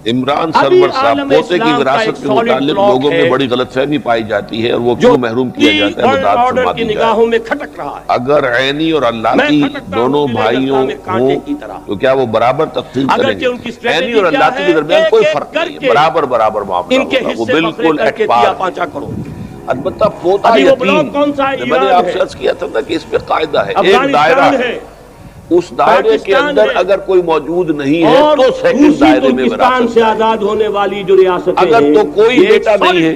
عمران سرور صاحب پوتے کی وراثت کے متعلق لوگوں میں بڑی غلط فہمی پائی جاتی ہے اور وہ کیوں محروم کیا جاتا ہے وضاحت فرما دی جائے۔ اگر عینی اور اللتی دونوں بھائیوں ہوں تو کیا وہ برابر تقسیم کریں گے؟ عینی اور اللتی کے درمیان کوئی فرق نہیں ہے، برابر برابر معاملہ ہوگا، وہ بالکل ایٹ پار۔ البتہ پوتا یتیم، میں نے آپ سے عرض کیا تھا کہ اس پہ قاعدہ ہے، ایک دائرہ ہے، اس دائرے کے اندر اگر کوئی موجود نہیں ہے تو سیکنڈ دائرے میں وراثت سے آزاد ہونے والی جو ریاستیں اگر تو کوئی بیٹا نہیں ہے،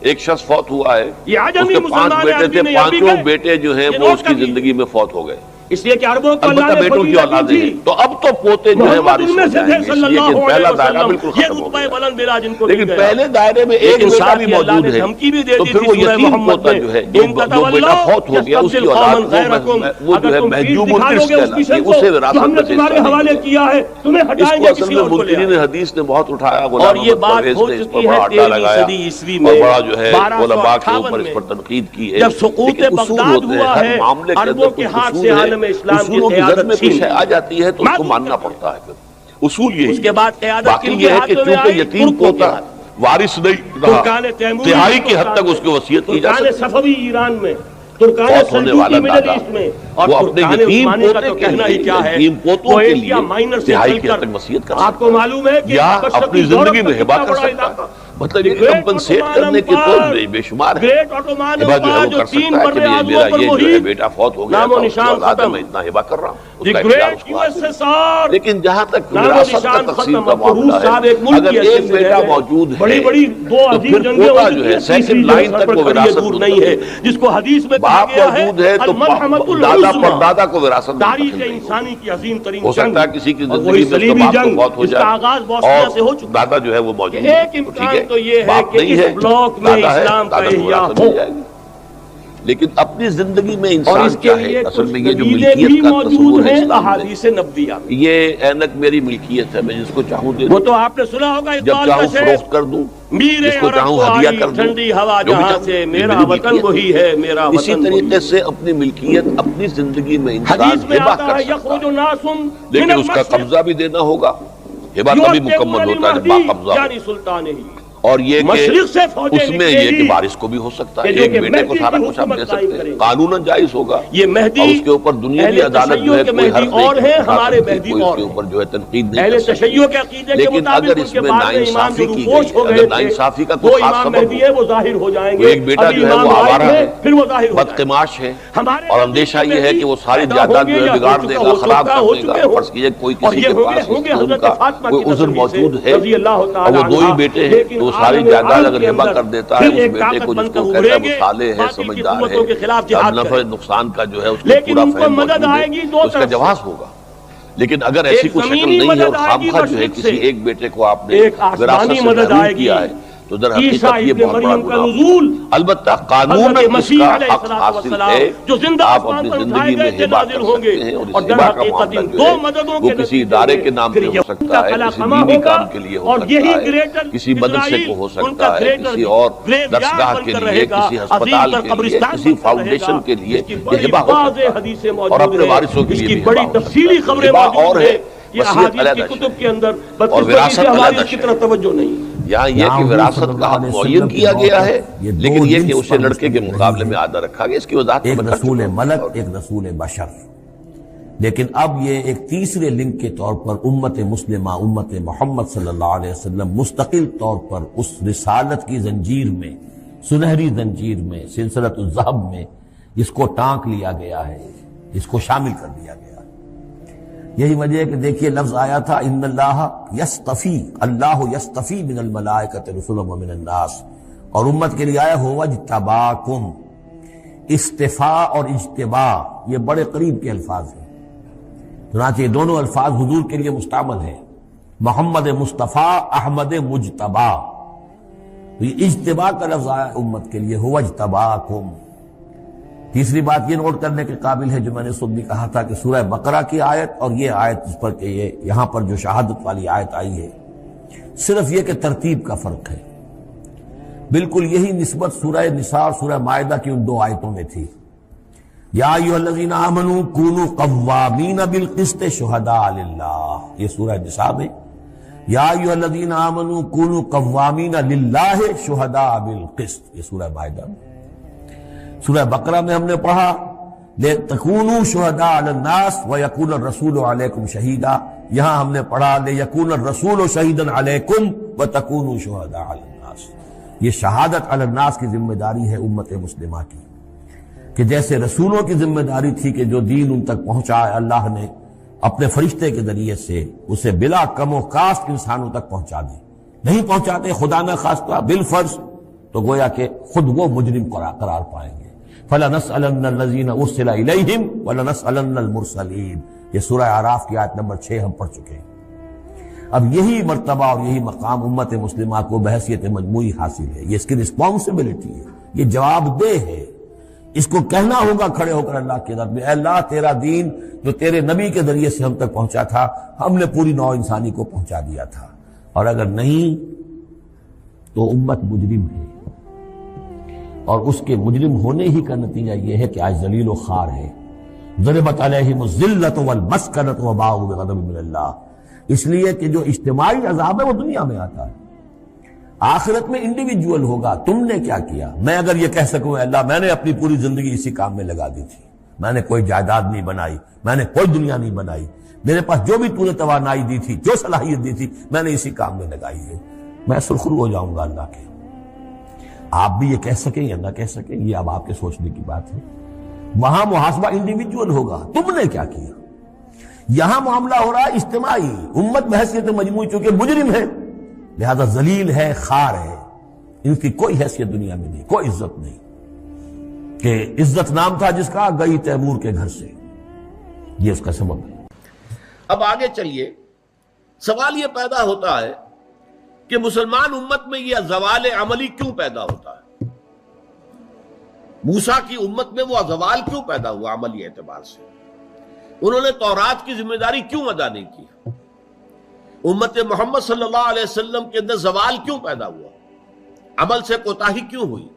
ایک شخص فوت ہوا ہے، اس کے 5 بیٹے تھے، 5 بیٹے جو ہیں وہ اس کی زندگی میں فوت ہو گئے، اس لیے کہ عربوں کو البتہ بیٹوں کی اولادیں ہیں، تو اب تو پوتے جو ہے وارث ہو جائیں گے، اس لیے کہ پہلا دائرہ بالکل ختم ہو گیا۔ لیکن پہلے دائرے میں ایک انسان بھی موجود ہے تو پھر وہ یتیم پوتا جو ہے، جو بیٹا فوت ہو گیا، اس کی اولاد وہ جو ہے محجوب الارث کہلاتی ہے، اسے وراثت میں تمہارے حوالے کیا ہے، تمہیں اس ہٹائیں کو گے اصل کسی میں اور کو لے منکرین حدیث نے بہت اٹھایا، اور یہ بات ہو اس پر چکی بڑا ہے اڈا 13ویں لگایا صدی عیسوی اور میں، بڑا جو ہے علماء کے اوپر 1258 اس پر تنقید کی ہے۔ جب سقوط بغداد ہوا ہے، عربوں کے ہاتھ سے عالم اسلام کی قیادت چھین آ جاتی ہے تو اس کو ماننا پڑتا ہے، پھر اصول یہ اس کے بعد قیادت باقی یہ ہے کہ چونکہ یتیم پوتا وارث نہیں رہا، تہائی کی حد تک اس کی وصیت کی جا سکتی، صفوی ایران میں، ترکان فوت ہونے والا مڈل دادا ایسٹ میں، اور وہ اپنے ترکان یتیم عثمانی کا پوتے تو کے کہنا ہی کیا ہے، لیے، یتیم پوتوں کے لیے مائنر سے تہائی چل کی کر حد تک وصیت کر آپ سکتا کو معلوم ہے کہ یا مشرقی اپنی یورپ زندگی میں کا ہبہ کتنا کر بڑا سکتا علاقہ، ہے۔ مطلب یہ کمپنسیٹ کرنے کے تو بے شمار ہے، گریٹ آٹومان ہبہ جو ہے وہ کر سکتا ہے کہ میرا یہ جو ہے بیٹا فوت ہو گیا نام و تھا، اس کی نشان اولاد ختم، میں اتنا ہبہ کر رہا ہوں، اس کا دی اختیار گریٹ اس یو کو ایس حاصل ایس آر، لیکن جہاں تک نام و وراثت کا نشان تقسیم ختم، کا اب تو معاملہ روس صاحب ایک ہے، ملک اگر کی ایک حیثیت سے بیٹا رہ گئے، موجود ہے بڑی بڑی دو تو عظیم پھر جنگیں پوتا ہو جو چکی ہے ہیں، سیکنڈ تیسری لائن جو تک وہ سر پر کھڑی ہے، وراثت دور نہیں ہے، جس کو حدیث میں کہا باپ گیا ہے موجود ہے تو الملحمۃ دادا العظمیٰ، پردادا کو وراثت تاریخ منتقل نہیں انسانی کی عظیم ترین ہو جنگ، سکتا ہے کسی کی اور زندگی وہی میں اس کا صلیبی باپ تو جنگ فوت ہو جس کا جائے آغاز بوسنیا سے ہو اور چکا دادا جو ہے وہ موجود ہے۔ ایک ہے، تو ٹھیک امکان تو یہ ہے باپ کہ نہیں اس ہے، بلاک میں دادا ہے، اسلام کا دادا کو احیاء وراثت ہو، مل جائے گی۔ لیکن اپنی زندگی میں اور انسان اس کے چاہے، لیے اصل کچھ میں یہ جو دلیلیں ملکیت بھی کا موجود تصور ہے ہیں اسلام میں، احادیث نبویہ میں، یہ اینک میری ملکیت ہے، میں جس کو چاہوں دے وہ دوں، تو آپ نے سنا ہوگا جب اقبال کا چاہوں شعر، فروخت کر دوں، میرے جس کو عرب چاہوں کو ہدیہ آئی کر دوں، ٹھنڈی ہوا جو بھی جہاں چاہوں، سے، یہ میرا میری وطن ملکیت وہی ہے، میرا وطن اسی طریقے سے اپنی ملکیت اپنی زندگی میں انسان حدیث میں ہبہ آتا کر ہے سکتا یخرج ہے، ناس من لیکن اس کا المشرق قبضہ بھی دینا ہوگا، ہبہ تبھی مکمل ہوتا ہے جب باقبضہ ہو، یعنی سلطان ہی، اور یہ کہ مشرق سے فوجیں اس میں نکلے یہ کہ گی وارث کو بھی ہو سکتا ہے، کہ جو ایک کہ بیٹے کو مہدی سارا کی کچھ آپ دے حکومت قائم سکتے ہیں، کرے گا۔ قانوناً جائز ہوگا، یہ مہدی اور اس کے اوپر دنیاوی اہل عدالت جو ہے تشیع کے کوئی حرف مہدی اور نہیں ہیں، اٹھا ہمارے سکتی، مہدی کوئی اس اور کے ہیں۔ اوپر جو ہے تنقید نہیں اہل کر سکتی، تشیع کے عقیدے کے لیکن مطابق اگر ان اس کے میں بعد میں امام جو ناانصافی کی روپوش ہو گئی، گئے اگر تھے، ناانصافی کا وہ کوئی خاص امام سبب مہدی ہے، وہ ظاہر ہو جائیں ہو، گے، ایک بیٹا ابھی جو ہے امام وہ غائب آوارہ ہیں، ہے، پھر وہ ظاہر ہو جائیں گے۔ بدقماش ہے، ہمارے اور اندیشہ یہ ہے کہ وہ ساری پیدا جائیداد ہوں گے جو ہے یا بگاڑ ہو دے چکا گا، ہو خراب سکتا کر ہو دے چکے گا، ہوں، فرض کیجئے کوئی اور کسی یہ کے ہوں گے پاس اس حضرت کا فاطمہ کوئی کی عذر تصویر سے موجود ہے، رضی اللہ اور تعالی وہ دو ہی عنہ، بیٹے ہیں، لیکن تو وہ ساری عالم جائیداد عرب اگر کے ہبہ اندر کر دیتا ہے پھر اس ایک بیٹے طاقت کو، بن جس کر کو کہتا ہے ابھریں وہ گے، صالح ہے، باقی کی سمجھدار قوتوں کے خلاف ہے، جہاد نفع کریں گے۔ نقصان کا جو ہے اس کو لیکن پورا ان کو فہم مدد موجود آئے ہے، گی دو اس کا طرف سے، جواز ہوگا۔ لیکن اگر ایسی ایک کوئی شکل زمینی نہیں ہے اور مدد آئے گی خامخواہ جو ہے مشرق کسی سے، ایک بیٹے کو آپ نے ایک آسمانی وراثت سے مدد محروم آئے گی، کیا ہے تو در عیسیٰ حقیقت یہ ابن بہت بڑا مریم کا گناہ نزول، ہوگا۔ البتہ قانون حضرت اس مسیح کا علیہ حق حاصل السلام ہے، جو زندہ آپ آسمان اپنی پر زندگی اٹھائے میں گئے تھے ہبہ نازل کر ہوں گے، سکتے ہیں، اور اور اس در ہبہ کا حقیقت معاملہ ان جو دو ہے مددوں وہ کے کسی نتیجے ادارے میں کے نام پھر پہ ہو یہود سکتا ہے، کا کسی قلعہ دینی ہوگا، کام کے لیے ہو اور سکتا یہی ہے، گریٹر کسی مدرسے کو ہو ان سکتا کا ہے، گریٹر کسی اور گریو درسگاہ یارڈ کے بن کر لیے، رہے گا، کسی عظیم ہسپتال تر کے لیے، قبرستان کسی بن کر رہے فاؤنڈیشن گا۔ کے لیے اس کی یہ بڑی ہبہ ہو واضح سکتا ہے، حدیثیں اور موجود اپنے ہیں، وارثوں کے اس لیے کی بھی بڑی ہبہ ہو سکتا تفصیلی ہے۔ خبریں ہبہ موجود اور ہیں، ہے، یہ وصیت احادیث کی علیحدہ کتب شے، کے اندر اور بدقسمتی وراثت سے ہماری علیحدہ اس کی شے۔ طرف توجہ نہیں۔ یہاں یہ کہ وراثت کا حق معین کیا گیا ہے، لیکن یہ کہ اسے لڑکے کے مقابلے میں آدھا رکھا گیا، اس کی وضاحت ایک میں کر رسول چکا ہوں۔ ملک، ایک رسول بشر، لیکن اب یہ ایک تیسرے لنک کے طور پر امت مسلمہ، امت محمد صلی اللہ علیہ وسلم مستقل طور پر اس رسالت کی زنجیر میں، سنہری زنجیر میں، سلسلۃ الذہب میں اس کو ٹانک لیا گیا ہے، اس کو شامل کر دیا گیا ہے۔ یہی وجہ ہے کہ دیکھیے لفظ آیا تھا ان اللہ یصطفی، اللہ یصطفی من الملائکۃ رسلا ومن الناس، اور امت کے لیے آیا ہوا اجتباکم۔ استفاء اور اجتباء یہ بڑے قریب کے الفاظ ہیں، چنانچہ یہ دونوں الفاظ حضور کے لیے مستعمل ہیں، محمد مصطفیٰ، احمد مجتبیٰ۔ تو یہ اجتباء کا لفظ آیا امت کے لیے، ہوا اجتباکم۔ تیسری بات یہ نوٹ کرنے کے قابل ہے جو میں نے صبح بھی کہا تھا کہ سورہ بقرہ کی آیت اور یہ آیت اس پر کہ یہ یہاں پر جو شہادت والی آیت آئی ہے، صرف یہ کہ ترتیب کا فرق ہے۔ بالکل یہی نسبت سورہ نساء اور سورہ مائدہ کی ان دو آیتوں میں تھی، یا ایھا الذین آمنوا کونوا قوامین بالقسط شہداء للہ، یہ سورہ نساء میں، یا ایھا الذین آمنوا کونوا قوامین للہ شہداء بالقسط، یہ سورہ مائدہ میں۔ سورہ بقرہ میں ہم نے پڑھا لِتَكُونُوا شُهَدَاءَ عَلَى النَّاسِ وَيَكُونَ الرَّسُولُ عَلَيْكُمْ شَهِيدًا، یہاں ہم نے پڑھا لِيَكُونَ الرَّسُولُ شَهِيدًا عَلَيْكُمْ وَتَكُونُوا شُهَدَاءَ عَلَى النَّاسِ۔ یہ شہادت علی الناس کی ذمہ داری ہے امت مسلمہ کی، کہ جیسے رسولوں کی ذمہ داری تھی کہ جو دین ان تک پہنچائے اللہ نے اپنے فرشتے کے ذریعے سے اسے بلا کم و کاست انسانوں تک پہنچا دے، نہیں پہنچاتے خدا نہ خواستہ بالفرض تو گویا کہ خود وہ مجرم قرار پائیں گے۔ فَلَنَسْأَلَنَّ الَّذِينَ أُرْسِلَ إِلَيْهِمْ وَلَنَسْأَلَنَّ الْمُرْسَلِينَ، یہ سورہ اعراف کی آیت نمبر 6 ہم پڑھ چکے ہیں۔ اب یہی مرتبہ اور یہی مقام امت مسلمہ کو بحیثیت مجموعی حاصل ہے، یہ اس کی رسپانسبلٹی ہے، یہ جواب دہ ہے، اس کو کہنا ہوگا کھڑے ہو کر اللہ کے در میں، اے اللہ تیرا دین جو تیرے نبی کے ذریعے سے ہم تک پہنچا تھا ہم نے پوری نوع انسانی کو پہنچا دیا تھا، اور اگر نہیں تو امت مجرم ہے، اور اس کے مجرم ہونے ہی کا نتیجہ یہ ہے کہ آج ذلیل و خوار ہے۔ ضربت علیہم الذلۃ والمسکنۃ وباءوا بغضب من اللہ، اس لیے کہ جو اجتماعی عذاب ہے وہ دنیا میں آتا ہے، آخرت میں انڈیویجول ہوگا۔ تم نے کیا کیا؟ میں اگر یہ کہہ سکوں اللہ میں نے اپنی پوری زندگی اسی کام میں لگا دی تھی، میں نے کوئی جائیداد نہیں بنائی، میں نے کوئی دنیا نہیں بنائی، میرے پاس جو بھی تو نے توانائی دی تھی، جو صلاحیت دی تھی، میں نے اسی کام میں لگائی ہے، میں سرخرو ہو جاؤں گا اللہ کے۔ آپ بھی یہ کہہ سکیں یا نہ کہہ سکیں یہ اب آپ کے سوچنے کی بات ہے، وہاں محاسبہ انڈیویجول ہوگا تم نے کیا کیا۔ یہاں معاملہ ہو رہا ہے اجتماعی، امت بحیثیت مجموعی چونکہ مجرم ہے لہذا ذلیل ہے، خار ہے، ان کی کوئی حیثیت دنیا میں نہیں، کوئی عزت نہیں، کہ عزت نام تھا جس کا گئی تیمور کے گھر سے، یہ اس کا سبب ہے۔ اب آگے چلیے، سوال یہ پیدا ہوتا ہے کہ مسلمان امت میں یہ زوال عملی کیوں پیدا ہوتا ہے؟ موسیٰ کی امت میں وہ زوال کیوں پیدا ہوا عملی اعتبار سے؟ انہوں نے تورات کی ذمہ داری کیوں ادا نہیں کی؟ امت محمد صلی اللہ علیہ وسلم کے اندر زوال کیوں پیدا ہوا؟ عمل سے کوتاہی کیوں ہوئی؟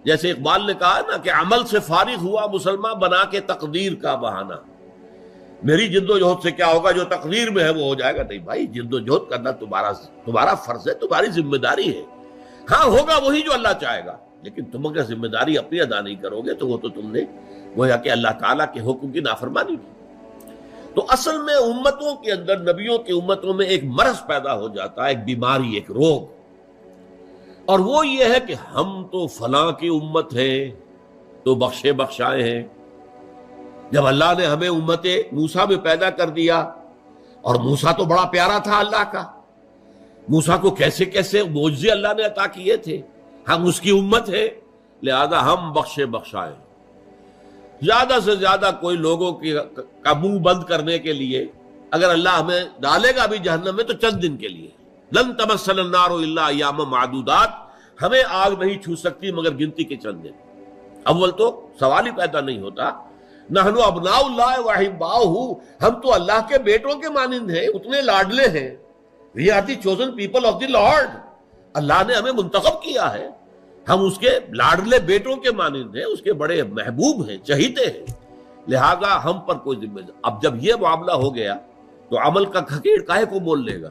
جیسے اقبال نے کہا نا کہ عمل سے فارغ ہوا مسلمان بنا کے تقدیر کا بہانہ، میری جد و جہد سے کیا ہوگا، جو تقدیر میں ہے وہ ہو جائے گا۔ نہیں بھائی، جد و جہد کرنا تمہارا فرض ہے، تمہاری ذمہ داری ہے، ہاں ہوگا وہی جو اللہ چاہے گا، لیکن تم اگر ذمہ داری اپنی ادا نہیں کرو گے تو وہ تو تم نے گویا کہ اللہ تعالیٰ کے حکم کی نافرمانی کی۔ تو اصل میں امتوں کے اندر، نبیوں کی امتوں میں ایک مرض پیدا ہو جاتا ہے، ایک بیماری، ایک روگ، اور وہ یہ ہے کہ ہم تو فلاں کی امت ہے تو بخشے بخشائے ہیں۔ جب اللہ نے ہمیں امت موسیٰ میں پیدا کر دیا، اور موسیٰ تو بڑا پیارا تھا اللہ کا، موسیٰ کو کیسے کیسے معجزے اللہ نے عطا کیے تھے، ہم اس کی امت ہے لہذا ہم بخشے بخشائے۔ زیادہ سے زیادہ کوئی لوگوں کا منہ بند کرنے کے لیے اگر اللہ ہمیں ڈالے گا بھی جہنم میں تو چند دن کے لیے، لن تمسنا النار الا ایاما معدودات، ہمیں آگ نہیں چھو سکتی مگر گنتی کے چند دن۔ اول تو سوال ہی پیدا نہیں ہوتا، نحن ابناء اللہ واحباؤہ، ہم تو اللہ کے بیٹوں کے مانند ہیں، اتنے لاڈلے ہیں، we are the chosen people of the lord, اللہ نے ہمیں منتخب کیا ہے، ہم اس کے لاڈلے بیٹوں کے مانند ہیں، اس کے بڑے محبوب ہیں، چہیتے ہیں، لہذا ہم پر کوئی ذمہ داری۔ اب جب یہ معاملہ ہو گیا تو عمل کا کھکیڑ کاہے کو بول لے گا؟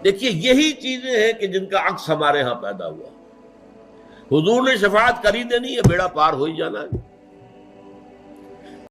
دیکھیے یہی چیزیں ہیں کہ جن کا عکس ہمارے ہاں پیدا ہوا۔ حضور نے شفاعت کری دینی، یہ بیڑا پار ہو ہی جانا ہے۔